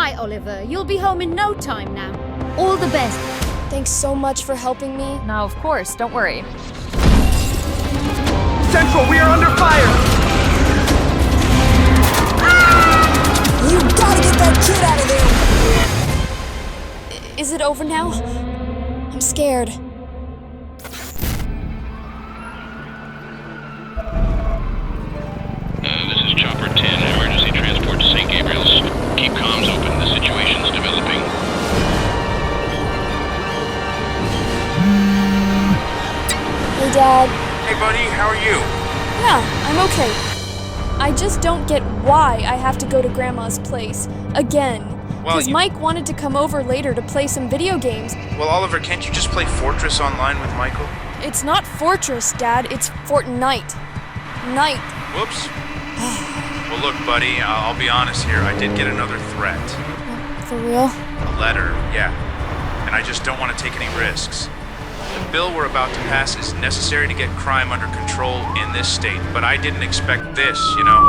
right, Oliver. You'll be home in no time now. All the best. Thanks so much for helping me. No, of course, don't worry. Central, we are under fire! You gotta get that kid out of there! Is it over now? I'm scared. This is Chopper 10, emergency transport to St. Gabriel's. Keep comms open, the situation's developing. Hey, Dad. Hey, buddy, how are you? Yeah, I'm okay. I just don't get why I have to go to Grandma's place again. Because Mike wanted to come over later to play some video games. Well, Oliver, can't you just play Fortress online with Michael? It's not Fortress, Dad. It's Fortnite. Night. Whoops. Well, look, buddy, I'll be honest here. I did get another threat. For real? A letter, yeah. And I just don't want to take any risks. The bill we're about to pass is necessary to get crime under control in this state, but I didn't expect this, you know?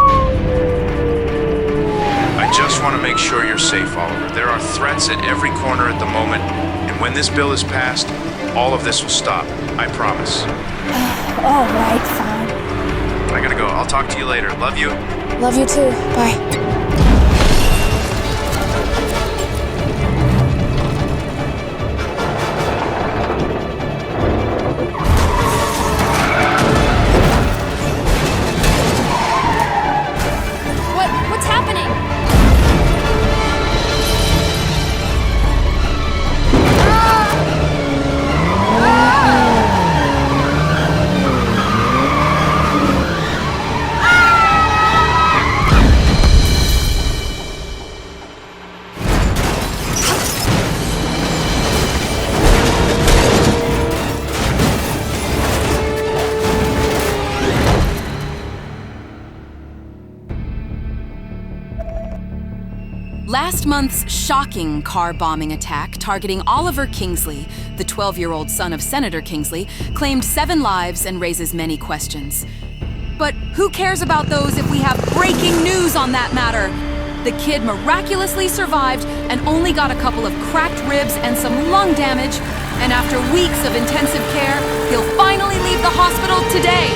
I just want to make sure you're safe, Oliver. There are threats at every corner at the moment, and when this bill is passed, all of this will stop. I promise. All right, fine. I gotta go. I'll talk to you later. Love you. Love you too. Bye. What's happening? Last month's shocking car bombing attack targeting Oliver Kingsley, the 12-year-old son of Senator Kingsley, claimed 7 lives and raises many questions. But who cares about those if we have breaking news on that matter? The kid miraculously survived and only got a couple of cracked ribs and some lung damage, and after weeks of intensive care, he'll finally leave the hospital today.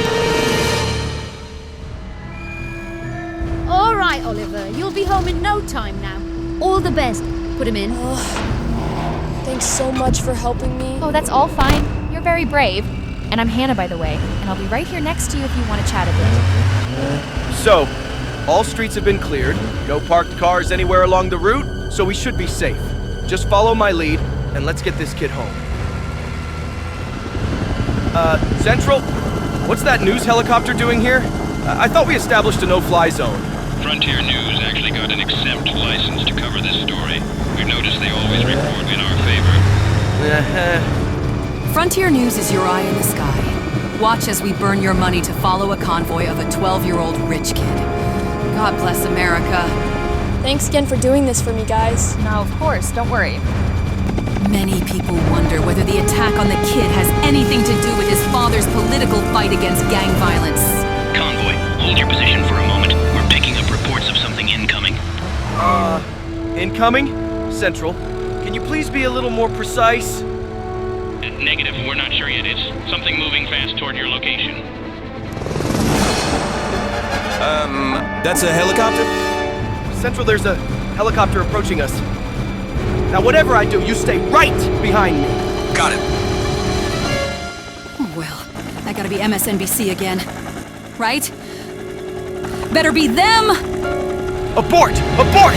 All right, Oliver. You'll be home in no time now. All the best. Put him in. Thanks so much for helping me. Oh, that's all fine. You're very brave. And I'm Hannah, by the way, and I'll be right here next to you if you want to chat a bit. So, all streets have been cleared, no parked cars anywhere along the route, so we should be safe. Just follow my lead, and let's get this kid home. Central? What's that news helicopter doing here? I thought we established a no-fly zone. Frontier News actually got an exempt license to cover this story. We've noticed they always report in our favor. Frontier News is your eye in the sky. Watch as we burn your money to follow a convoy of a 12-year-old rich kid. God bless America. Thanks again for doing this for me, guys. No, of course, don't worry. Many people wonder whether the attack on the kid has anything to do with his father's political fight against gang violence. Convoy, hold your position for a moment. We're picking up reports of something incoming. Incoming? Central, can you please be a little more precise? Negative, we're not sure yet. It's something moving fast toward your location. That's a helicopter? Central, there's a helicopter approaching us. Now, whatever I do, you stay right behind me. Got it. Well, that gotta be MSNBC again. Right? Better be them! Abort! Abort!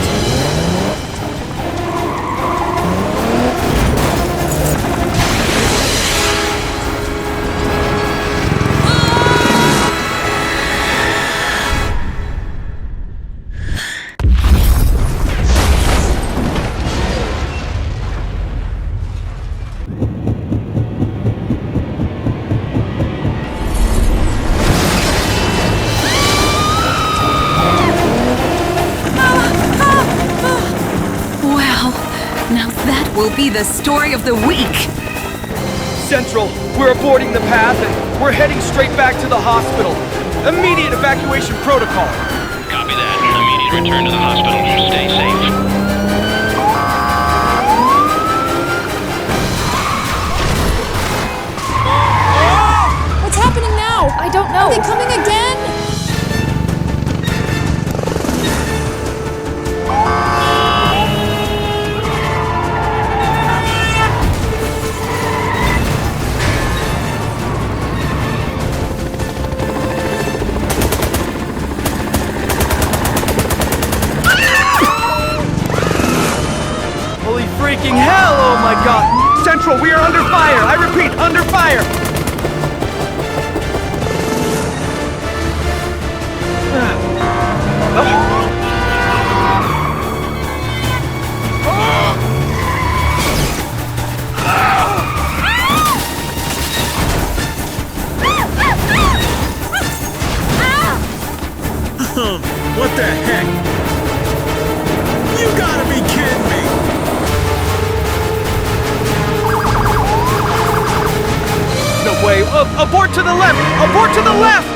Will be the story of the week. Central, we're aborting the path and we're heading straight back to the hospital. Immediate evacuation protocol. Copy that. Immediate return to the hospital. Stay safe. Are they coming again? Holy freaking hell! Oh my god! Central, we are under fire! I repeat, under fire! What the heck? You gotta be kidding me! No way! Abort to the left! Abort to the left!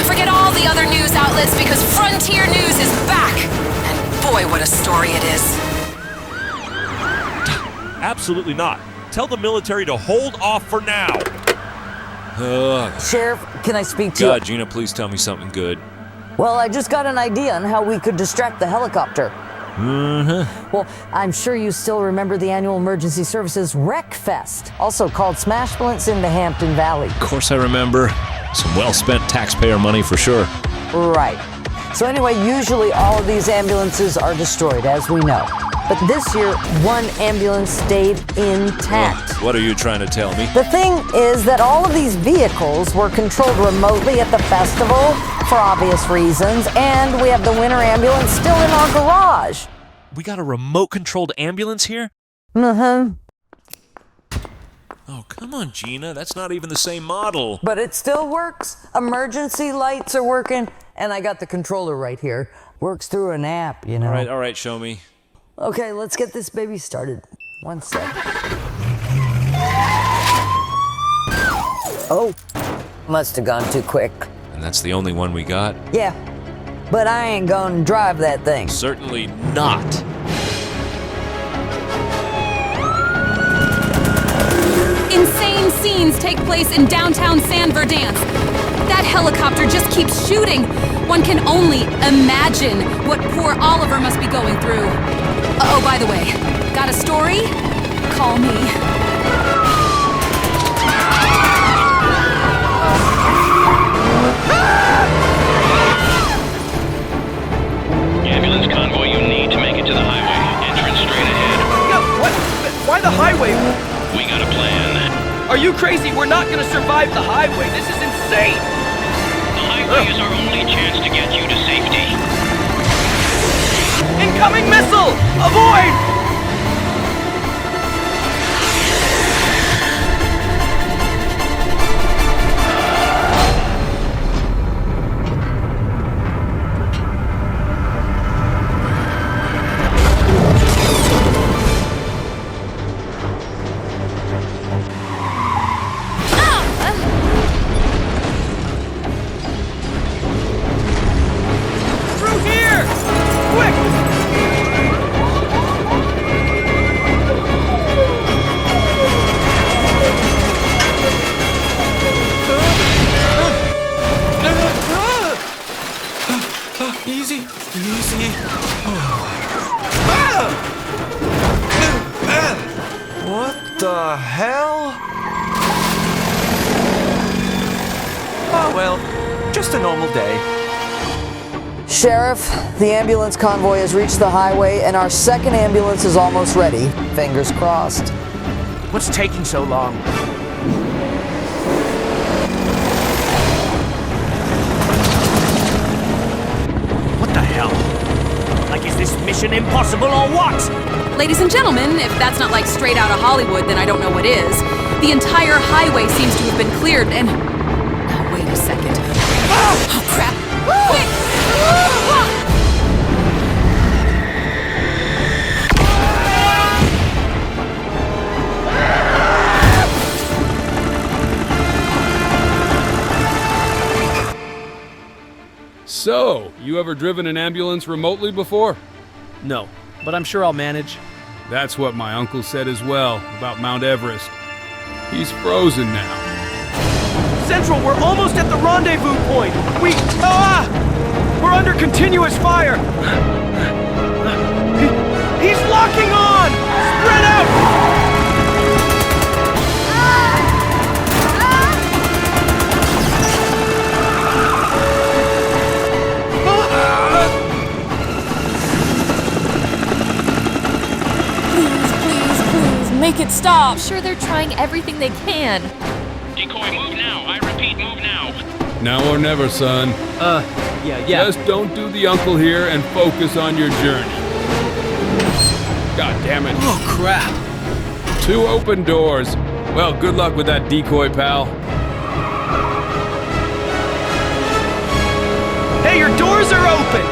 Forget all the other news outlets because Frontier News is back! And boy, what a story it is. Absolutely not. Tell the military to hold off for now. Sheriff, can I speak to you? God, Gina, please tell me something good. Well, I just got an idea on how we could distract the helicopter. Well, I'm sure you still remember the annual Emergency Services Wreck Fest, also called Smashblunts in the Hampton Valley. Of course I remember. Some well-spent taxpayer money for sure. Right. So anyway, usually all of these ambulances are destroyed, as we know. But this year, one ambulance stayed intact. What are you trying to tell me? The thing is that all of these vehicles were controlled remotely at the festival for obvious reasons, and we have the winter ambulance still in our garage. We got a remote-controlled ambulance here? Uh-huh. Oh, come on, Gina. That's not even the same model. But it still works. Emergency lights are working, and I got the controller right here. Works through an app, you know. All right, show me. Okay, let's get this baby started. One sec. Oh, must have gone too quick. And that's the only one we got? Yeah, but I ain't gonna drive that thing. Certainly not. Insane scenes take place in downtown San Verdance. That helicopter just keeps shooting. One can only imagine what poor Oliver must be going through. Oh, by the way, got a story? Call me. Ambulance convoy you need to make it to the highway. Entrance straight ahead. Yeah, what? Why the highway? We got a plan. Are you crazy? We're not gonna survive the highway. This is insane. The highway is our only chance to get you to safety. Incoming missile! Avoid! What the hell? Oh, well, just a normal day. Sheriff, the ambulance convoy has reached the highway, and our second ambulance is almost ready. Fingers crossed. What's taking so long? What the hell? Like, is this mission impossible or what? Ladies and gentlemen, if that's not like straight out of Hollywood, then I don't know what is. The entire highway seems to have been cleared and... Now, wait a second. Oh, crap! So, you ever driven an ambulance remotely before? No, but I'm sure I'll manage. That's what my uncle said as well, about Mount Everest. He's frozen now. Central, we're almost at the rendezvous point! We're under continuous fire! He's locking on! Spread out! Make it stop! I'm sure they're trying everything they can. Decoy, move now. I repeat, move now. Now or never, son. Yeah. Just don't do the uncle here and focus on your journey. God damn it. Oh, crap. 2 open doors. Well, good luck with that decoy, pal. Hey, your doors are open!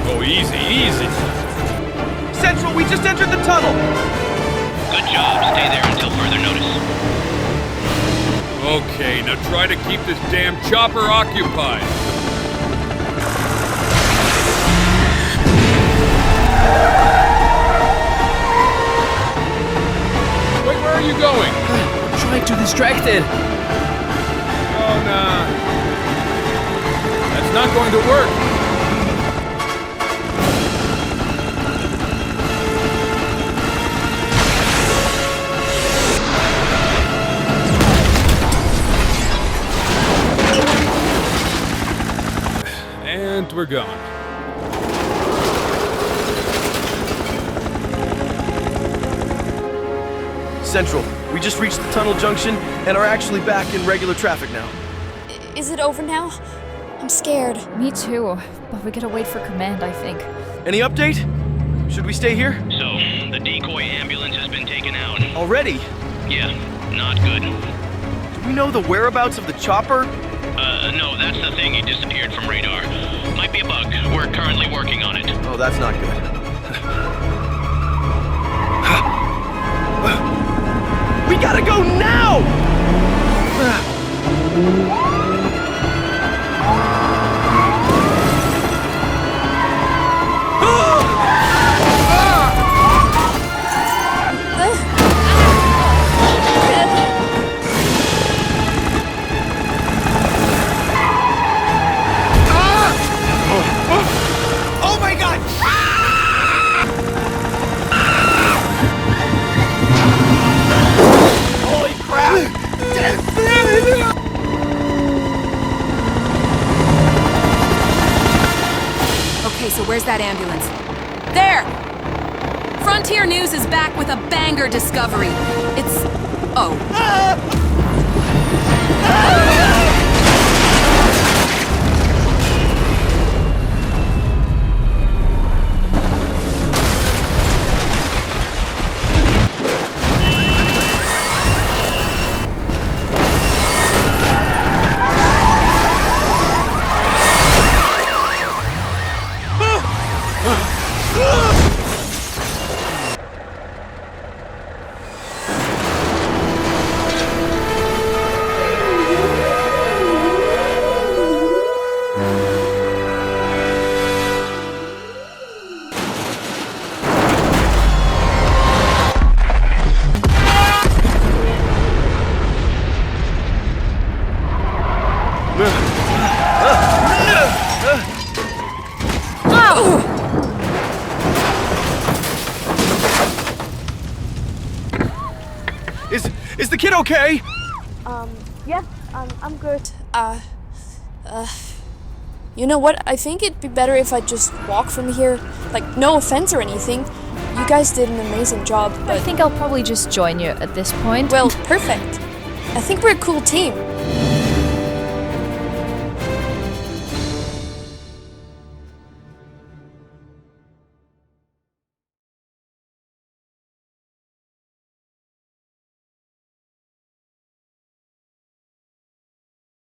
Oh, easy. Central, we just entered the tunnel! Good job. Stay there until further notice. Okay, now try to keep this damn chopper occupied. Wait, where are you going? I'm trying to distract it. Oh, nah. That's not going to work. And we're gone. Central, we just reached the tunnel junction and are actually back in regular traffic now. Is it over now? I'm scared. Me too, but we gotta wait for command, I think. Any update? Should we stay here? So, the decoy ambulance has been taken out. Already? Yeah, not good. Do we know the whereabouts of the chopper? No, that's the thing. He disappeared from radar. Might be a bug. We're currently working on it. Oh, that's not good. We gotta go now! Oh my god! Holy crap! Okay, so where's that ambulance? There! Frontier News is back with a banger discovery. It's... oh. Is the kid okay? Yeah, I'm good. You know what? I think it'd be better if I just walk from here. Like, no offense or anything. You guys did an amazing job, but... I think I'll probably just join you at this point. Well, perfect. I think we're a cool team.